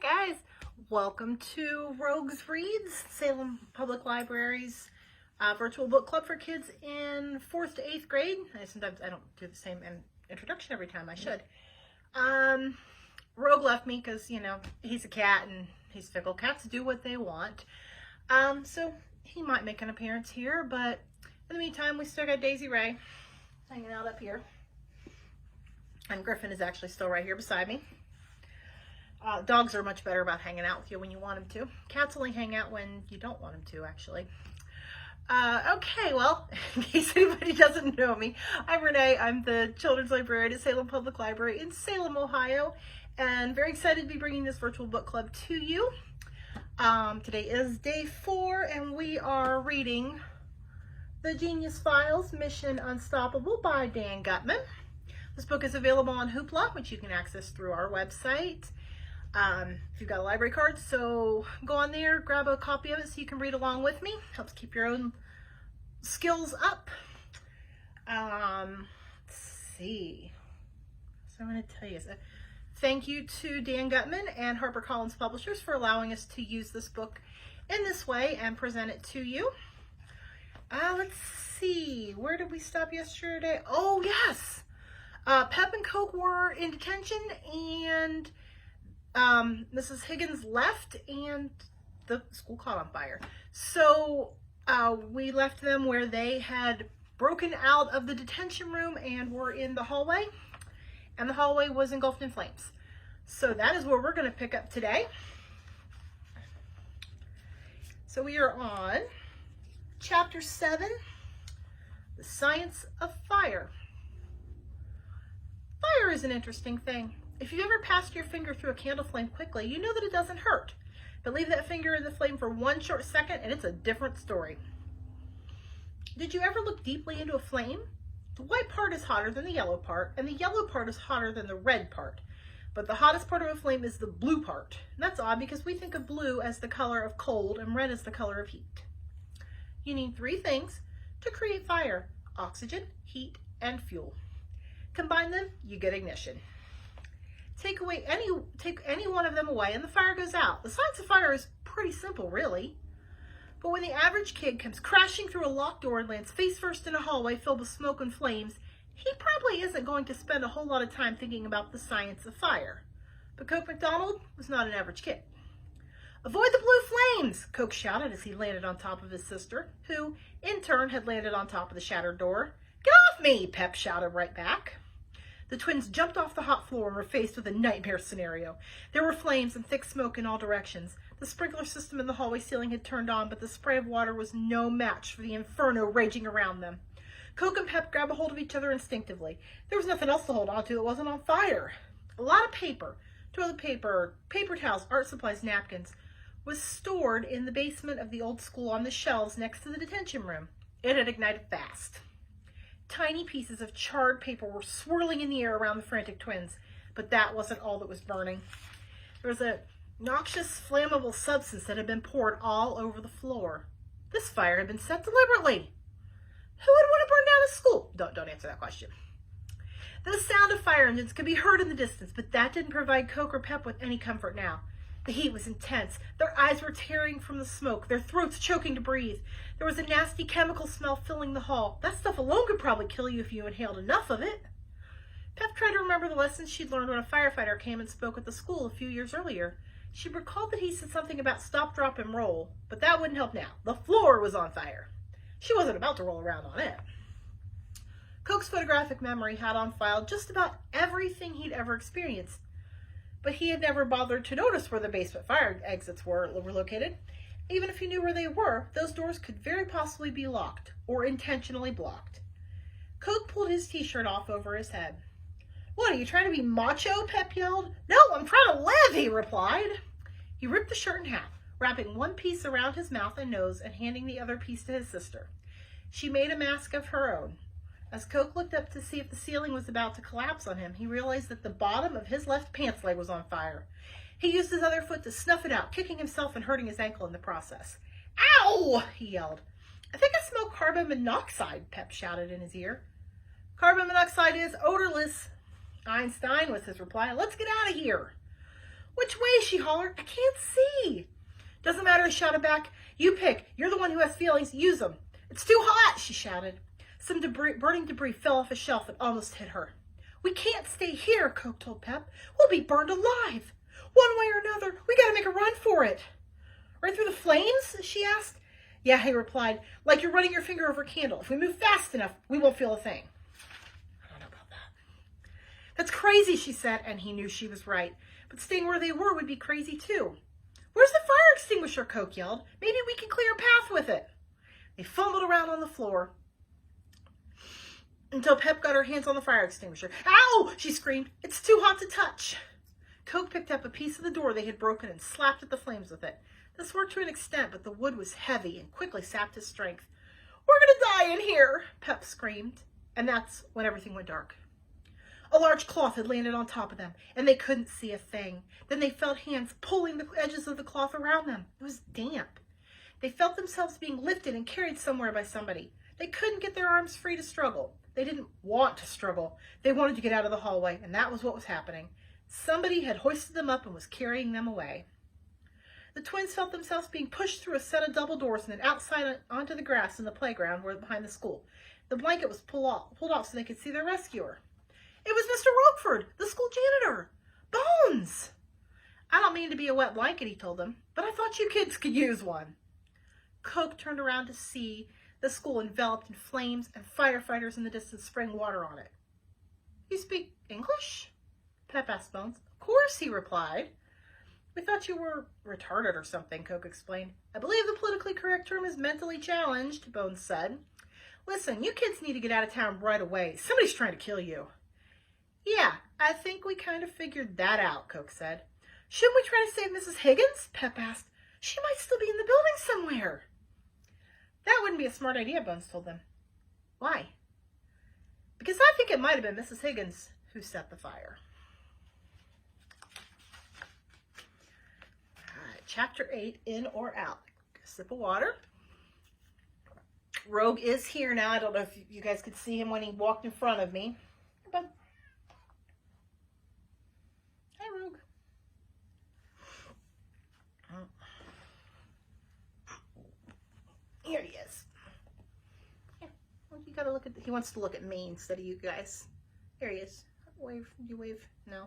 guys, welcome to Rogues Reads, Salem Public Library's virtual book club for kids in 4th to 8th grade. Sometimes I don't do the same introduction every time. I should. Rogue left me because, you know, he's a cat and he's fickle. Cats do what they want. So he might make an appearance here, but in the meantime, we still got Daisy Ray hanging out up here. And Griffin is actually still right here beside me. Dogs are much better about hanging out with you when you want them to. Cats only hang out when you don't want them to, actually. Okay, well, in case anybody doesn't know me, I'm Renee. I'm the children's librarian at Salem Public Library in Salem, Ohio, and very excited to be bringing this virtual book club to you. Today is day 4, and we are reading The Genius Files, Mission Unstoppable by Dan Gutman. This book is available on Hoopla, which you can access through our website. If you've got a library card, so go on there, grab a copy of it so you can read along with me. Helps keep your own skills up. Let's see. So I'm going to tell you. Thank you to Dan Gutman and HarperCollins Publishers for allowing us to use this book in this way and present it to you. Let's see. Where did we stop yesterday? Oh, yes. Pep and Coke were in detention, and Mrs. Higgins left, and the school caught on fire. So we left them where they had broken out of the detention room and were in the hallway, and the hallway was engulfed in flames. So that is where we're going to pick up today. So we are on Chapter 7, The Science of Fire. Fire is an interesting thing. If you've ever passed your finger through a candle flame quickly, you know that it doesn't hurt. But leave that finger in the flame for 1 short second and it's a different story. Did you ever look deeply into a flame? The white part is hotter than the yellow part, and the yellow part is hotter than the red part. But the hottest part of a flame is the blue part. And that's odd because we think of blue as the color of cold and red as the color of heat. You need 3 things to create fire: oxygen, heat, and fuel. Combine them, you get ignition. Take any one of them away and the fire goes out. The science of fire is pretty simple, really. But when the average kid comes crashing through a locked door and lands face first in a hallway filled with smoke and flames, he probably isn't going to spend a whole lot of time thinking about the science of fire. But Coke McDonald was not an average kid. "Avoid the blue flames!" Coke shouted as he landed on top of his sister, who, in turn, had landed on top of the shattered door. "Get off me!" Pep shouted right back. The twins jumped off the hot floor and were faced with a nightmare scenario. There were flames and thick smoke in all directions. The sprinkler system in the hallway ceiling had turned on, but the spray of water was no match for the inferno raging around them. Coke and Pep grabbed a hold of each other instinctively. There was nothing else to hold on to that wasn't on fire. A lot of paper, toilet paper, paper towels, art supplies, napkins, was stored in the basement of the old school on the shelves next to the detention room. It had ignited fast. Tiny pieces of charred paper were swirling in the air around the frantic twins, but that wasn't all that was burning. There was a noxious, flammable substance that had been poured all over the floor. This fire had been set deliberately. Who would want to burn down a school? Don't answer that question. The sound of fire engines could be heard in the distance, but that didn't provide Coke or Pep with any comfort now. The heat was intense. Their eyes were tearing from the smoke, their throats choking to breathe. There was a nasty chemical smell filling the hall. That stuff alone could probably kill you if you inhaled enough of it. Pep tried to remember the lessons she'd learned when a firefighter came and spoke at the school a few years earlier. She recalled that he said something about stop, drop, and roll, but that wouldn't help now. The floor was on fire. She wasn't about to roll around on it. Coke's photographic memory had on file just about everything he'd ever experienced, but he had never bothered to notice where the basement fire exits were located. Even if he knew where they were, those doors could very possibly be locked or intentionally blocked. Coke pulled his t-shirt off over his head. "What, are you trying to be macho?" Pep yelled. "No, I'm trying to live," he replied. He ripped the shirt in half, wrapping one piece around his mouth and nose and handing the other piece to his sister. She made a mask of her own. As Coke looked up to see if the ceiling was about to collapse on him, he realized that the bottom of his left pants leg was on fire. He used his other foot to snuff it out, kicking himself and hurting his ankle in the process. "Ow!" he yelled. "I think I smell carbon monoxide," Pep shouted in his ear. "Carbon monoxide is odorless," Einstein was his reply. "Let's get out of here." Which way? She hollered. I can't see. Doesn't matter, he shouted back. You pick. You're the one who has feelings. Use them. It's too hot, she shouted. Some burning debris fell off a shelf and almost hit her. We can't stay here, Coke told Pep. We'll be burned alive. One way or another, we gotta make a run for it. Right through the flames? She asked. Yeah, he replied, like you're running your finger over a candle. If we move fast enough, we won't feel a thing. I don't know about that. That's crazy, she said, and he knew she was right. But staying where they were would be crazy too. Where's the fire extinguisher? Coke yelled. Maybe we can clear a path with it. They fumbled around on the floor until Pep got her hands on the fire extinguisher. Ow! She screamed. It's too hot to touch. Coke picked up a piece of the door they had broken and slapped at the flames with it. This worked to an extent, but the wood was heavy and quickly sapped his strength. We're going to die in here, Pep screamed. And that's when everything went dark. A large cloth had landed on top of them, and they couldn't see a thing. Then they felt hands pulling the edges of the cloth around them. It was damp. They felt themselves being lifted and carried somewhere by somebody. They couldn't get their arms free to struggle. They didn't want to struggle. They wanted to get out of the hallway, and that was what was happening. Somebody had hoisted them up and was carrying them away. The twins felt themselves being pushed through a set of double doors and then outside onto the grass in the playground behind the school. The blanket was pulled off so they could see their rescuer. It was Mr. Roqueford, the school janitor. Bones! I don't mean to be a wet blanket, he told them, but I thought you kids could use one. Coke turned around to see the school enveloped in flames and firefighters in the distance spraying water on it. You speak English? Pep asked Bones. Of course, he replied. We thought you were retarded or something, Coke explained. I believe the politically correct term is mentally challenged, Bones said. Listen, you kids need to get out of town right away. Somebody's trying to kill you. Yeah, I think we kind of figured that out, Coke said. Shouldn't we try to save Mrs. Higgins? Pep asked. She might still be in the building somewhere. That wouldn't be a smart idea, Bones told them. Why? Because I think it might have been Mrs. Higgins who set the fire. All right, Chapter 8, In or Out. A sip of water. Rogue is here now. I don't know if you guys could see him when he walked in front of me. But hi, Rogue. Here he is. Yeah, well, you gotta look at. He wants to look at me instead of you guys. Here he is. Wave. You wave. No.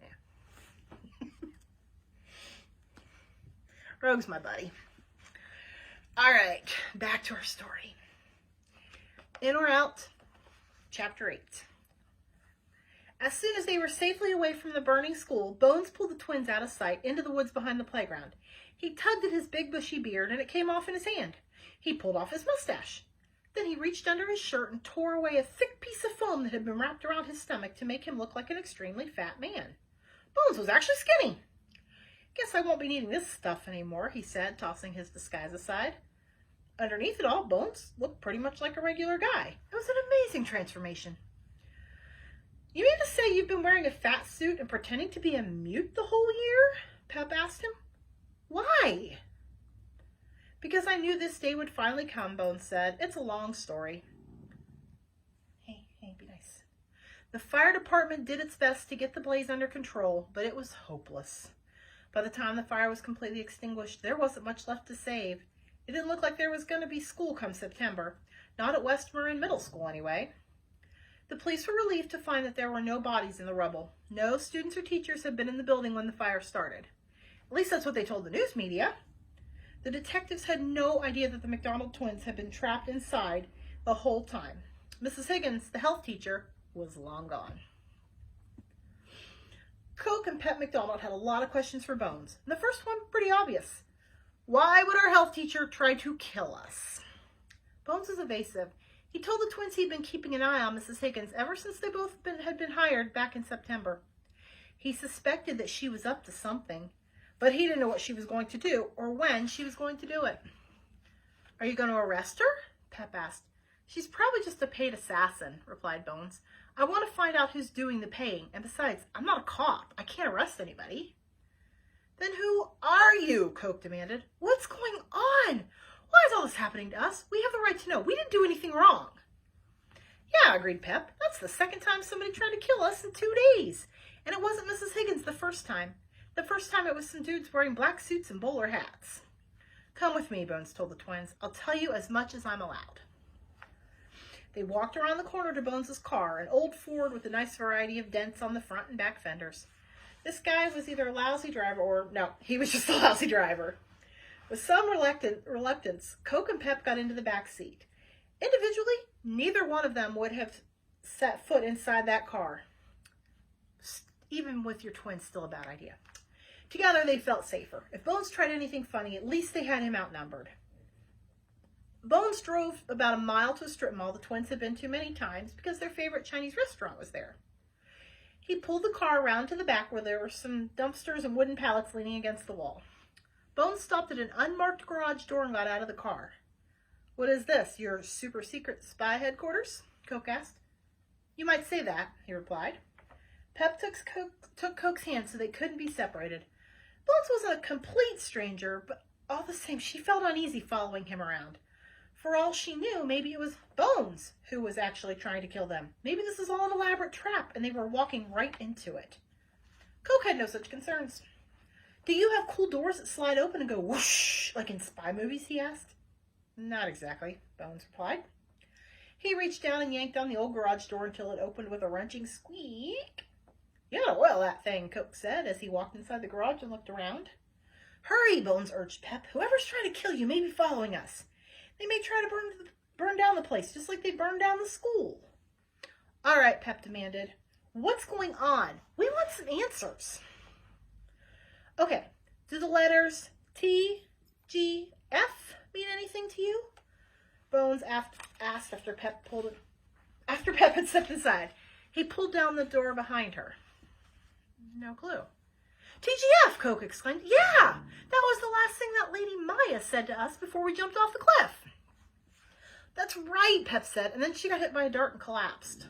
Yeah. Rogue's my buddy. All right, back to our story. In or Out, Chapter 8. As soon as they were safely away from the burning school, Bones pulled the twins out of sight into the woods behind the playground. He tugged at his big bushy beard, and it came off in his hand. He pulled off his mustache. Then he reached under his shirt and tore away a thick piece of foam that had been wrapped around his stomach to make him look like an extremely fat man. Bones was actually skinny. Guess I won't be needing this stuff anymore, he said, tossing his disguise aside. Underneath it all, Bones looked pretty much like a regular guy. It was an amazing transformation. You mean to say you've been wearing a fat suit and pretending to be a mute the whole year? Pep asked him. Why? Because I knew this day would finally come, Bones said. It's a long story. Hey, be nice. The fire department did its best to get the blaze under control, but it was hopeless. By the time the fire was completely extinguished, there wasn't much left to save. It didn't look like there was going to be school come September. Not at West Marin Middle School, anyway. The police were relieved to find that there were no bodies in the rubble. No students or teachers had been in the building when the fire started. At least that's what they told the news media. The detectives had no idea that the McDonald twins had been trapped inside the whole time. Mrs. Higgins, the health teacher, was long gone. Coke and Pep McDonald had a lot of questions for Bones. And the first one, pretty obvious. Why would our health teacher try to kill us? Bones was evasive. He told the twins he'd been keeping an eye on Mrs. Higgins ever since they both had been hired back in September. He suspected that she was up to something, but he didn't know what she was going to do or when she was going to do it. Are you going to arrest her? Pep asked. She's probably just a paid assassin, replied Bones. I want to find out who's doing the paying, and besides, I'm not a cop. I can't arrest anybody. Then who are you? Coke demanded. What's going on? Why is all this happening to us? We have the right to know. We didn't do anything wrong. Yeah, agreed Pep. That's the second time somebody tried to kill us in 2 days. And it wasn't Mrs. Higgins the first time. The first time it was some dudes wearing black suits and bowler hats. Come with me, Bones told the twins. I'll tell you as much as I'm allowed. They walked around the corner to Bones' car, an old Ford with a nice variety of dents on the front and back fenders. This guy was either a lousy driver or, no, he was just a lousy driver. With some reluctance, Coke and Pep got into the back seat. Individually, neither one of them would have set foot inside that car. Even with your twins, still a bad idea. Together, they felt safer. If Bones tried anything funny, at least they had him outnumbered. Bones drove about a mile to a strip mall the twins had been to many times because their favorite Chinese restaurant was there. He pulled the car around to the back where there were some dumpsters and wooden pallets leaning against the wall. Bones stopped at an unmarked garage door and got out of the car. What is this, your super secret spy headquarters? Coke asked. You might say that, he replied. Pep took Coke's hand so they couldn't be separated. Bones wasn't a complete stranger, but all the same, she felt uneasy following him around. For all she knew, maybe it was Bones who was actually trying to kill them. Maybe this is all an elaborate trap, and they were walking right into it. Coke had no such concerns. Do you have cool doors that slide open and go whoosh, like in spy movies, he asked. Not exactly, Bones replied. He reached down and yanked on the old garage door until it opened with a wrenching squeak. You gotta oil that thing, Coke said as he walked inside the garage and looked around. Hurry, Bones urged Pep. Whoever's trying to kill you may be following us. They may try to burn down the place, just like they burned down the school. All right, Pep demanded. What's going on? We want some answers. Okay, do the letters T, G, F mean anything to you? Bones asked after Pep had stepped inside. He pulled down the door behind her. No clue. TGF, Coke exclaimed. Yeah, that was the last thing that Lady Maya said to us before we jumped off the cliff. That's right, Pep said, and then she got hit by a dart and collapsed.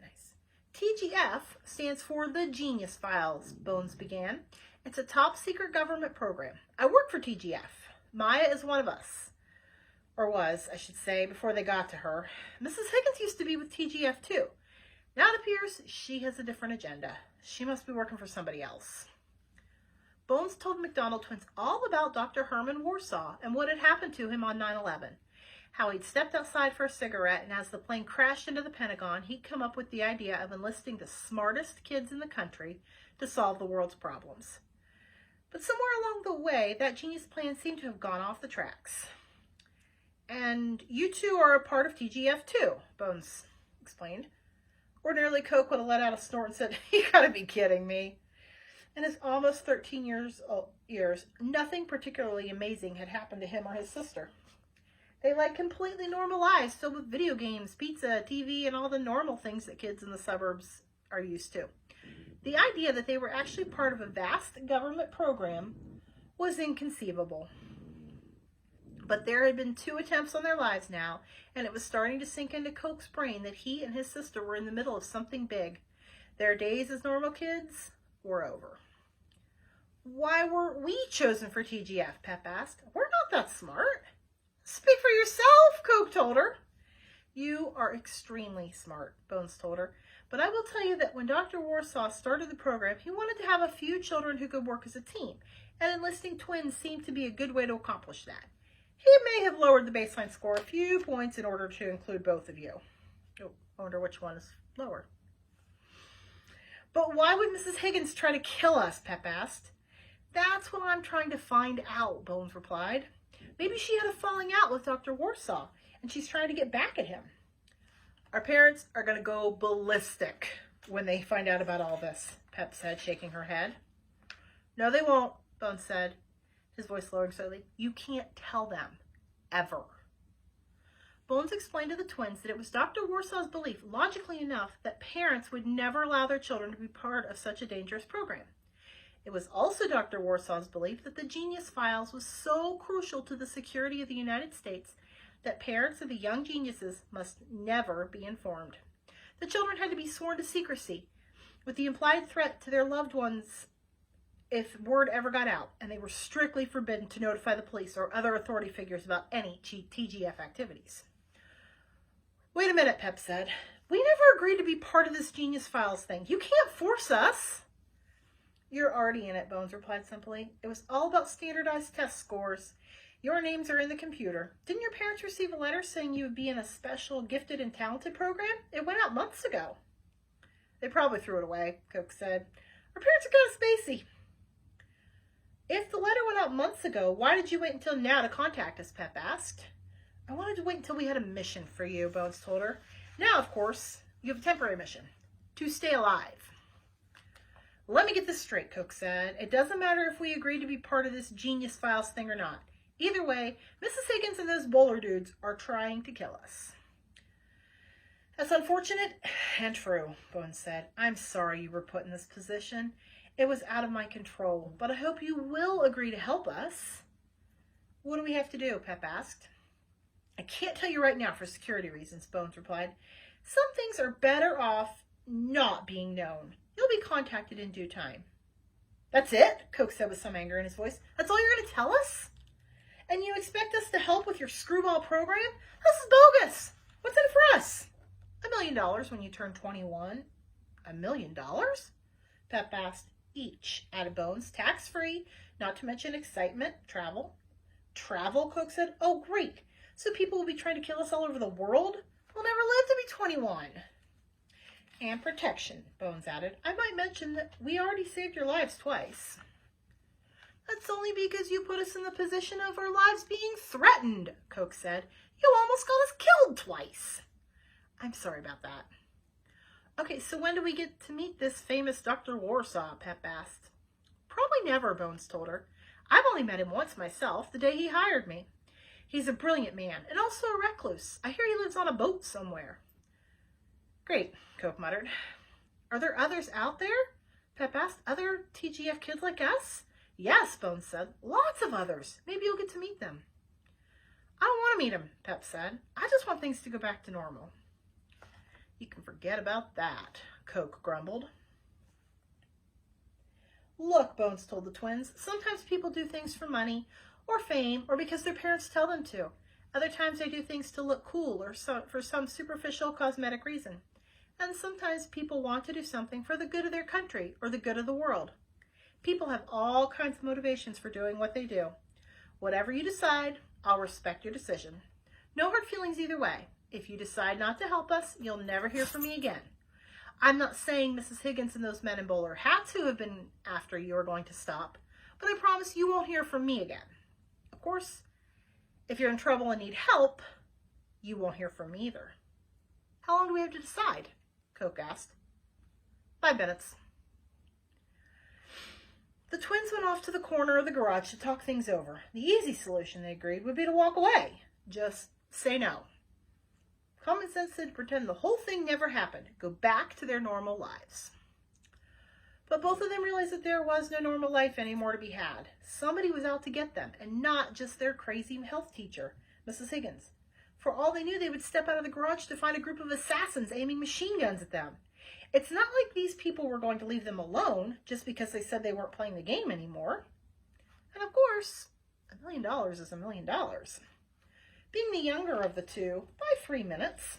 Nice. TGF stands for the Genius Files, Bones began. It's a top-secret government program. I work for TGF. Maya is one of us. Or was, I should say, before they got to her. Mrs. Higgins used to be with TGF, too. Now it appears she has a different agenda. She must be working for somebody else. Bones told McDonald twins all about Dr. Herman Warsaw and what had happened to him on 9/11. How he'd stepped outside for a cigarette, and as the plane crashed into the Pentagon, he'd come up with the idea of enlisting the smartest kids in the country to solve the world's problems. But somewhere along the way, that genius plan seemed to have gone off the tracks. And you two are a part of TGF too, Bones explained. Ordinarily, Coke would have let out a snort and said, you gotta be kidding me. In his almost 13 years, nothing particularly amazing had happened to him or his sister. They led completely normal lives filled with video games, pizza, TV, and all the normal things that kids in the suburbs are used to. The idea that they were actually part of a vast government program was inconceivable. But there had been 2 attempts on their lives now, and it was starting to sink into Coke's brain that he and his sister were in the middle of something big. Their days as normal kids were over. Why weren't we chosen for TGF, Pep asked. We're not that smart. Speak for yourself, Coke told her. You are extremely smart, Bones told her. But I will tell you that when Dr. Warsaw started the program, he wanted to have a few children who could work as a team, and enlisting twins seemed to be a good way to accomplish that. He may have lowered the baseline score a few points in order to include both of you. Oh, I wonder which one is lower. But why would Mrs. Higgins try to kill us, Pep asked. That's what I'm trying to find out, Bones replied. Maybe she had a falling out with Dr. Warsaw, and she's trying to get back at him. Our parents are going to go ballistic when they find out about all this, Pep said, shaking her head. No, they won't, Bones said, his voice lowering slightly. You can't tell them, ever. Bones explained to the twins that it was Dr. Warsaw's belief, logically enough, that parents would never allow their children to be part of such a dangerous program. It was also Dr. Warsaw's belief that the Genius Files was so crucial to the security of the United States that parents of the young geniuses must never be informed. The children had to be sworn to secrecy, with the implied threat to their loved ones if word ever got out, and they were strictly forbidden to notify the police or other authority figures about any TGF activities. Wait a minute, Pep said. We never agreed to be part of this Genius Files thing. You can't force us. You're already in it, Bones replied simply. It was all about standardized test scores. Your names are in the computer. Didn't your parents receive a letter saying you would be in a special gifted and talented program? It went out months ago. They probably threw it away, Coke said. Our parents are kind of spacey. If the letter went out months ago, why did you wait until now to contact us, Pep asked. I wanted to wait until we had a mission for you, Bones told her. Now, of course, you have a temporary mission. To stay alive. Let me get this straight, Coke said. It doesn't matter if we agree to be part of this Genius Files thing or not. Either way, Mrs. Higgins and those bowler dudes are trying to kill us. That's unfortunate and true, Bones said. I'm sorry you were put in this position. It was out of my control, but I hope you will agree to help us. What do we have to do? Pep asked. I can't tell you right now for security reasons, Bones replied. Some things are better off not being known. You'll be contacted in due time. That's it? Coke said with some anger in his voice. That's all you're going to tell us? And you expect us to help with your screwball program? This is bogus. What's in it for us? $1 million when you turn 21. $1 million? Pep asked. Each, added Bones. Tax-free, not to mention excitement, travel. Travel, Coke said. Oh, great. So people will be trying to kill us all over the world? We'll never live to be 21. And protection, Bones added. I might mention that we already saved your lives twice. That's only because you put us in the position of our lives being threatened, Coke said. You almost got us killed twice. I'm sorry about that. Okay, so when do we get to meet this famous Dr. Warsaw? Pep asked. Probably never, Bones told her. I've only met him once myself, the day he hired me. He's a brilliant man and also a recluse. I hear he lives on a boat somewhere. Great, Coke muttered. Are there others out there? Pep asked. Other TGF kids like us? Yes, Bones said. Lots of others. Maybe you'll get to meet them. I don't want to meet them, Pep said. I just want things to go back to normal. You can forget about that, Coke grumbled. Look, Bones told the twins, sometimes people do things for money or fame or because their parents tell them to. Other times they do things to look cool or for some superficial cosmetic reason. And sometimes people want to do something for the good of their country or the good of the world. People have all kinds of motivations for doing what they do. Whatever you decide, I'll respect your decision. No hard feelings either way. If you decide not to help us, you'll never hear from me again. I'm not saying Mrs. Higgins and those men in bowler hats who have been after you are going to stop, but I promise you won't hear from me again. Of course, if you're in trouble and need help, you won't hear from me either. How long do we have to decide? Coke asked. 5 minutes. The twins went off to the corner of the garage to talk things over. The easy solution, they agreed, would be to walk away. Just say no. Common sense said pretend the whole thing never happened. Go back to their normal lives. But both of them realized that there was no normal life anymore to be had. Somebody was out to get them, and not just their crazy health teacher, Mrs. Higgins. For all they knew, they would step out of the garage to find a group of assassins aiming machine guns at them. It's not like these people were going to leave them alone just because they said they weren't playing the game anymore. And of course, $1 million is $1 million. Being the younger of the two, by 3 minutes,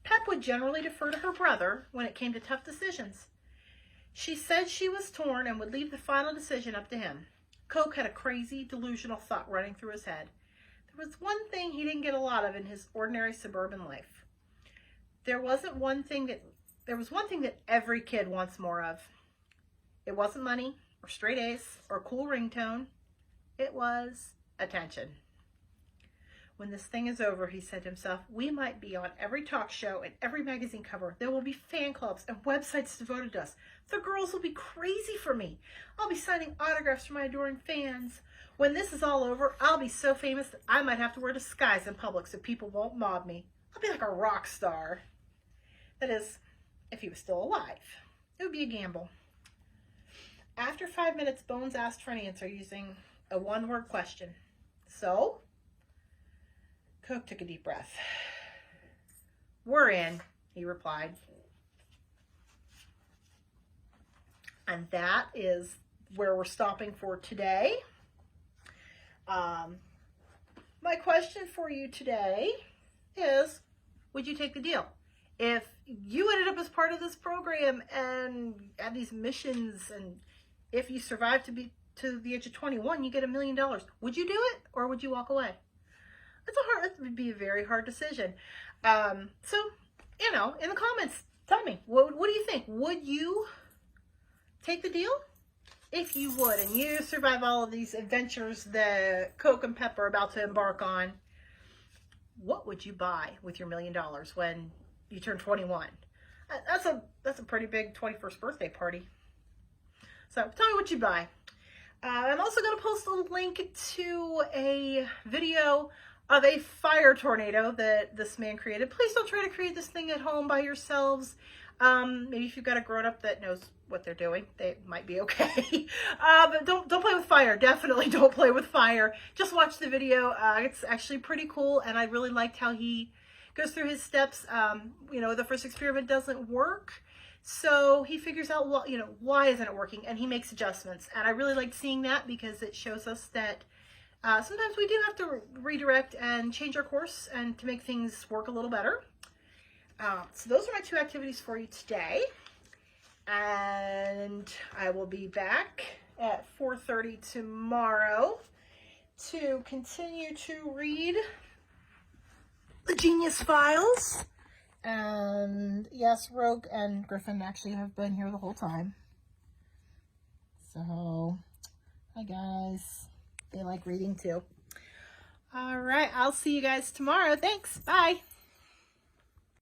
Pep would generally defer to her brother when it came to tough decisions. She said she was torn and would leave the final decision up to him. Coke had a crazy, delusional thought running through his head. There was one thing he didn't get a lot of in his ordinary suburban life. There was one thing that every kid wants more of. It wasn't money, or straight A's, or a cool ringtone. It was attention. When this thing is over, he said to himself, we might be on every talk show and every magazine cover. There will be fan clubs and websites devoted to us. The girls will be crazy for me. I'll be signing autographs for my adoring fans. When this is all over, I'll be so famous that I might have to wear a disguise in public so people won't mob me. I'll be like a rock star. That is, if he was still alive. It would be a gamble. After 5 minutes, Bones asked for an answer using a one-word question. So? Coke took a deep breath. We're in, he replied. And that is where we're stopping for today. My question for you today is, would you take the deal? If you ended up as part of this program and had these missions and if you survive to the age of 21, you get $1 million. Would you do it, or would you walk away? That would be a very hard decision. So, you know, in the comments, tell me, what do you think? Would you take the deal? If you would, and you survive all of these adventures that Coke and Pep are about to embark on, what would you buy with your $1 million when you turn 21? That's a pretty big 21st birthday party. So tell me what you buy. I'm also going to post a link to a video of a fire tornado that this man created. Please don't try to create this thing at home by yourselves. Maybe if you've got a grown-up that knows what they're doing, they might be okay. But don't play with fire. Definitely don't play with fire. Just watch the video. It's actually pretty cool, and I really liked how he goes through his steps. You know, the first experiment doesn't work, so he figures out what, you know, why isn't it working, and he makes adjustments. And I really liked seeing that because it shows us that sometimes we do have to redirect and change our course and to make things work a little better. So those are my 2 activities for you today. And I will be back at 4:30 tomorrow to continue to read the Genius Files. And yes, Rogue and Griffin actually have been here the whole time. So, hi guys. They like reading too. All right, I'll see you guys tomorrow. Thanks. Bye.